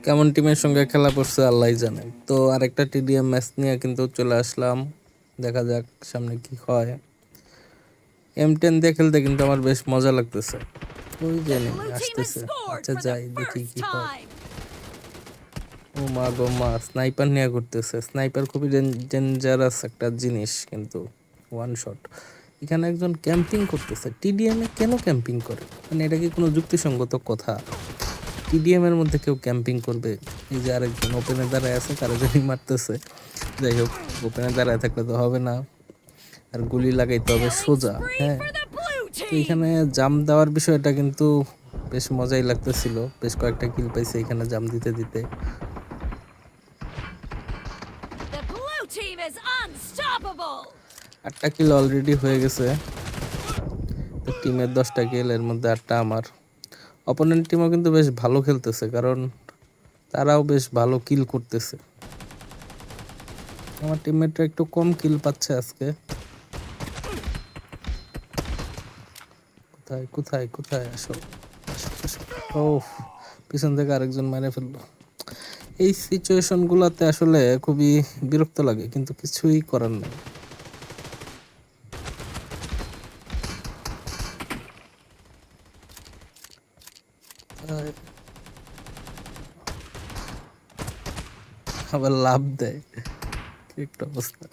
কেমন টিমের সঙ্গে খেলা পড়ছে আল্লাহই জানে। তো আরেকটা টিডিএম ম্যাচ নিয়ে কিন্তু চলে আসলাম, দেখা যাক সামনে কি হয়। M10 দিয়ে খেলতে কিন্তু আমার বেশ মজা লাগতেছে। ওই যে নেই আসতেছে, আচ্ছা যাই দেখি কি হয়। ও মা গো মা, স্নাইপার নিয়ে করতেছে। স্নাইপার খুবই ডেঞ্জারাস একটা জিনিস, কিন্তু ওয়ান শট। এখানে একজন ক্যাম্পিং করতেছে। টিডিএম এ কেন ক্যাম্পিং করে, মানে এটা কি কোনো যুক্তিসঙ্গত কথা? টিডিএম এর মধ্যে কেউ ক্যাম্পিং করবে? এই যে আরেকজন ওপেনে দাঁড়ায় আছে, কারো জানি মারতেছে। যাই হোক, ওপেনে দাঁড়ায় থাকলে তো হবে না, আর গুলি লাগাইতে হবে সোজা। হ্যাঁ, তো এখানে জাম দেওয়ার বিষয়টা কিন্তু বেশ মজাই লাগতেছিল। বেশ কয়েকটা কিল পাইছে এখানে জাম দিতে দিতে। আটটা কিল অলরেডি হয়ে গেছে। তো টিমের 10টা কিল, এর মধ্যে 8টা আমার। অপোনেন্ট টিমও কিন্তু বেশ ভালো খেলতেছে, কারণ তারাও বেশ ভালো কিল করতেছে। আমার টিমমেটরা একটু কম কিল পাচ্ছে আজকে। কোথায় কোথায় কোথায় আসো, ও পিছন থেকে আরেকজন মেরে ফেললো। এই সিচুয়েশন গুলাতে আসলে খুবই বিরক্ত লাগে, কিন্তু কিছুই করার নেই। আবার লাভ দেয়, কি একটা অবস্থা।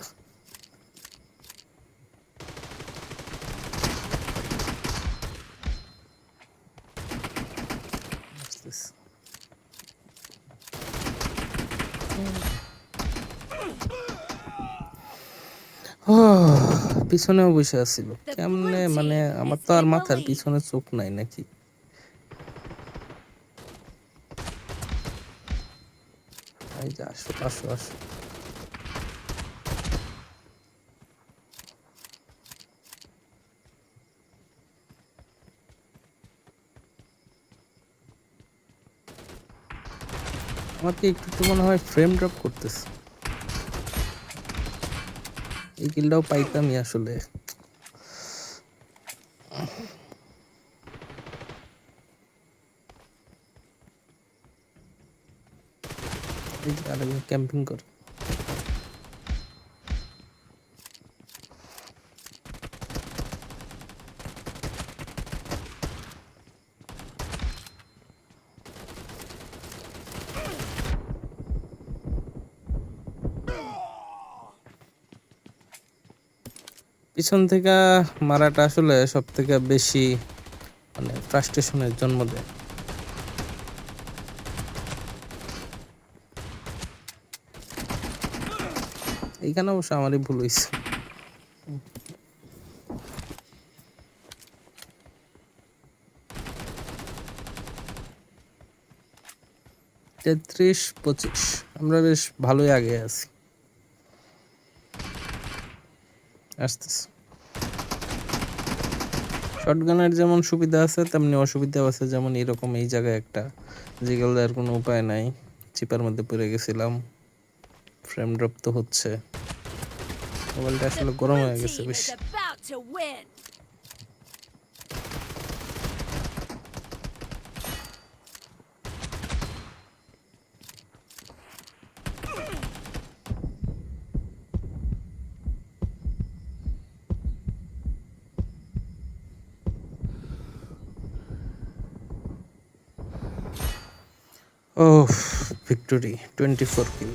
পিছনেও বসে আছিল কেমনে, মানে আমার তো আর মাথার পিছনে চোখ নাই নাকি? এই যে আসো আসো আসো। আমার কি একটু একটু মনে হয় ফ্রেম ড্রপ করতেছে। এই কিলটাও পাইতামই আসলে। এই যে আরেকজন ক্যাম্পিং করে। পিছন থেকে মারাটা আসলে সব থেকে বেশি মানে ফ্রাস্ট্রেশনের জন্ম দেয়। এইখানে অবশ্য আমারই ভুল হয়েছে। 33-25, আমরা বেশ ভালোই আগে আছি। আসতেছে। শটগানের যেমন সুবিধা আছে তেমনি অসুবিধাও আছে, যেমন এরকম এই জায়গায় একটা জিগেল দেওয়ার কোনো উপায় নাই। চিপার মধ্যে পড়ে গেছিলাম। ফ্রেম ড্রপ তো হচ্ছে, মোবাইলটা আসলে গরম হয়ে গেছে বেশি। ও ভিক্টোরি, 24 কিল।